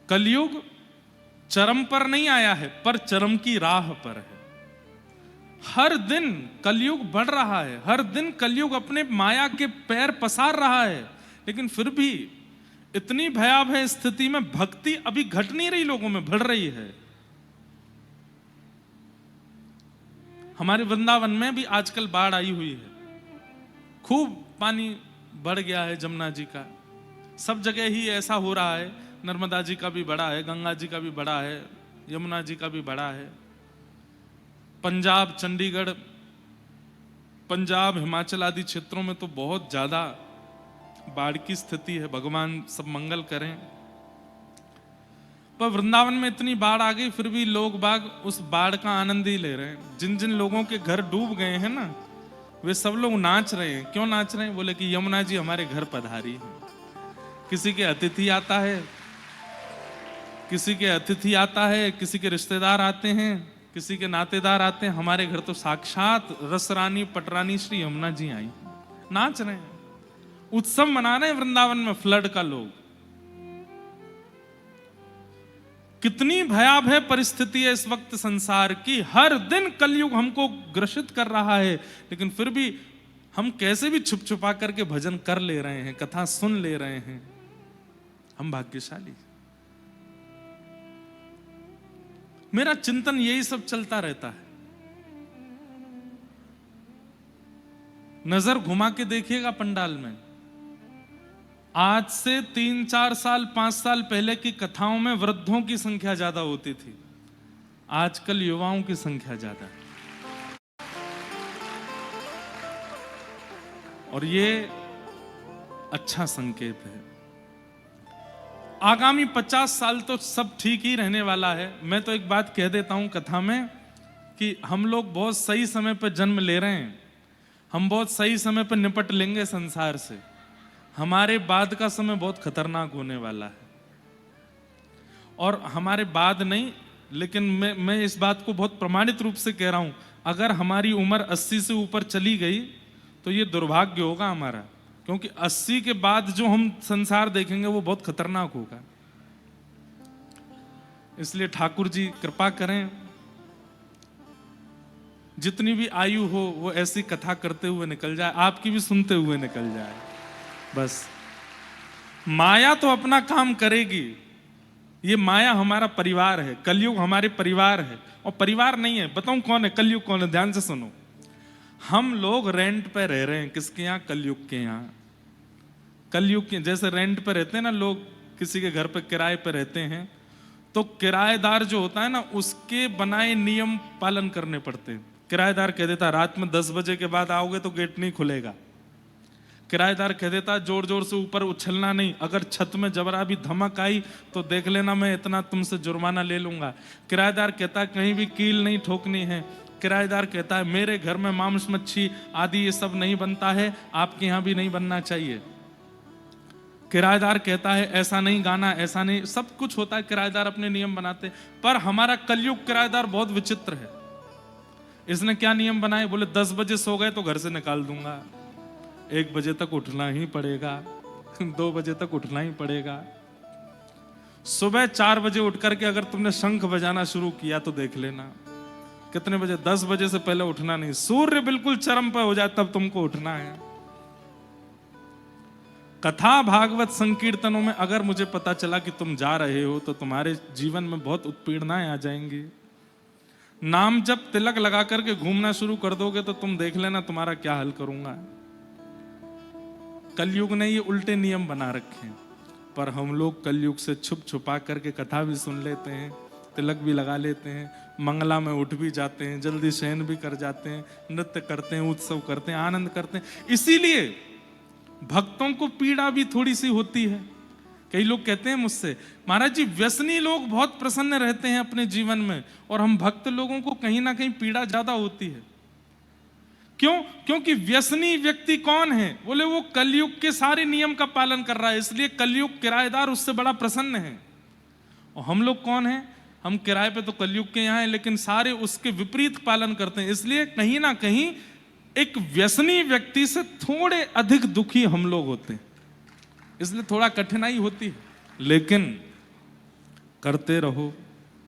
कलयुग चरम पर नहीं आया है, पर चरम की राह पर है। हर दिन कलयुग बढ़ रहा है, हर दिन कलयुग अपने माया के पैर पसार रहा है, लेकिन फिर भी इतनी भयावह स्थिति में भक्ति अभी घट नहीं रही, लोगों में बढ़ रही है। हमारे वृंदावन में भी आजकल बाढ़ आई हुई है, खूब पानी बढ़ गया है जमुना जी का। सब जगह ही ऐसा हो रहा है, नर्मदा जी का भी बड़ा है, गंगा जी का भी बड़ा है, यमुना जी का भी बड़ा है। पंजाब, चंडीगढ़, पंजाब, हिमाचल आदि क्षेत्रों में तो बहुत ज्यादा बाढ़ की स्थिति है। भगवान सब मंगल करें। पर वृंदावन में इतनी बाढ़ आ गई, फिर भी लोग बाग उस बाढ़ का आनंद ही ले रहे हैं। जिन जिन लोगों के घर डूब गए हैं ना, वे सब लोग नाच रहे हैं। क्यों नाच रहे हैं? बोले कि यमुना जी हमारे घर पधारी है। किसी के अतिथि आता है, किसी के अतिथि आता है, किसी के रिश्तेदार आते हैं, किसी के नातेदार आते हैं। हमारे घर तो साक्षात रसरानी पटरानी श्री यमुना जी आई, नाच रहे हैं, उत्सव मना रहे हैं वृंदावन में फ्लड का लोग। कितनी भयावह परिस्थिति है इस वक्त संसार की। हर दिन कलयुग हमको ग्रसित कर रहा है, लेकिन फिर भी हम कैसे भी छुप छुपा करके भजन कर ले रहे हैं, कथा सुन ले रहे हैं। हम भाग्यशाली। मेरा चिंतन यही सब चलता रहता है। नजर घुमा के देखिएगा पंडाल में, आज से 3-4 साल 5 साल पहले की कथाओं में वृद्धों की संख्या ज्यादा होती थी, आजकल युवाओं की संख्या ज्यादा है। और ये अच्छा संकेत है। आगामी 50 साल तो सब ठीक ही रहने वाला है। मैं तो एक बात कह देता हूं कथा में कि हम लोग बहुत सही समय पर जन्म ले रहे हैं, हम बहुत सही समय पर निपट लेंगे संसार से। हमारे बाद का समय बहुत खतरनाक होने वाला है। और हमारे बाद नहीं, लेकिन मैं इस बात को बहुत प्रमाणित रूप से कह रहा हूं, अगर हमारी उम्र 80 से ऊपर चली गई तो ये दुर्भाग्य होगा हमारा, क्योंकि 80 के बाद जो हम संसार देखेंगे वो बहुत खतरनाक होगा। इसलिए ठाकुर जी कृपा करें, जितनी भी आयु हो वो ऐसी कथा करते हुए निकल जाए, आपकी भी सुनते हुए निकल जाए। बस माया तो अपना काम करेगी। ये माया हमारा परिवार है, कलयुग हमारे परिवार है। और परिवार नहीं है, बताऊं कौन है कलयुग, कौन है? ध्यान से सुनो। हम लोग रेंट पे रह रहे हैं, किसके यहाँ? कलयुग के यहाँ। कलयुग के जैसे रेंट पे रहते हैं ना लोग, किसी के घर पे किराए पे रहते हैं, तो किराएदार जो होता है ना, उसके बनाए नियम पालन करने पड़ते हैं। किराएदार कह देता रात में 10 बजे के बाद आओगे तो गेट नहीं खुलेगा। किराएदार कह देता जोर जोर से ऊपर उछलना नहीं, अगर छत में जबरा भी धमक आई तो देख लेना मैं इतना तुमसे जुर्माना ले लूंगा। किराएदार कहता है कहीं भी कील नहीं ठोकनी है। किराएदार कहता है मेरे घर में मांस मच्छी आदि ये सब नहीं बनता है, आपके यहाँ भी नहीं बनना चाहिए। किराएदार कहता है ऐसा नहीं गाना, ऐसा नहीं, सब कुछ होता है, किराएदार अपने नियम बनाते। पर हमारा कलयुग किराएदार बहुत विचित्र है। इसने क्या नियम बनाए? बोले 10 बजे सो गए तो घर से निकाल दूंगा, 1 बजे तक उठना ही पड़ेगा, 2 बजे तक उठना ही पड़ेगा। सुबह 4 बजे उठ करके अगर तुमने शंख बजाना शुरू किया तो देख लेना कितने बजे, 10 बजे से पहले उठना नहीं। सूर्य बिल्कुल चरम पर हो जाए तब तुमको उठना है। कथा भागवत संकीर्तनों में अगर मुझे पता चला कि तुम जा रहे हो तो तुम्हारे जीवन में बहुत उत्पीड़नाएं आ जाएंगी। नाम जब तिलक लगा करके घूमना शुरू कर दोगे तो तुम देख लेना तुम्हारा क्या हल करूंगा। कलयुग ने ये उल्टे नियम बना रखे हैं, पर हम लोग कलयुग से छुप छुपा करके कथा भी सुन लेते हैं, तिलक भी लगा लेते हैं, मंगला में उठ भी जाते हैं, जल्दी शयन भी कर जाते हैं, नृत्य करते हैं, उत्सव करते हैं, आनंद करते हैं। इसीलिए भक्तों को पीड़ा भी थोड़ी सी होती है। कई लोग कहते हैं मुझसे महाराज जी व्यसनी लोग बहुत प्रसन्न रहते हैं अपने जीवन में, और हम भक्त लोगों को कहीं ना कहीं पीड़ा ज्यादा होती है। क्यों? क्योंकि व्यसनी व्यक्ति कौन है? बोले वो कलयुग के सारे नियम का पालन कर रहा है, इसलिए कलयुग किराएदार उससे बड़ा प्रसन्न है। और हम लोग कौन है? हम किराए पे तो कलयुग के यहाँ हैं, लेकिन सारे उसके विपरीत पालन करते हैं। इसलिए कहीं ना कहीं एक व्यसनी व्यक्ति से थोड़े अधिक दुखी हम लोग होते हैं, इसलिए थोड़ा कठिनाई होती है। लेकिन करते रहो।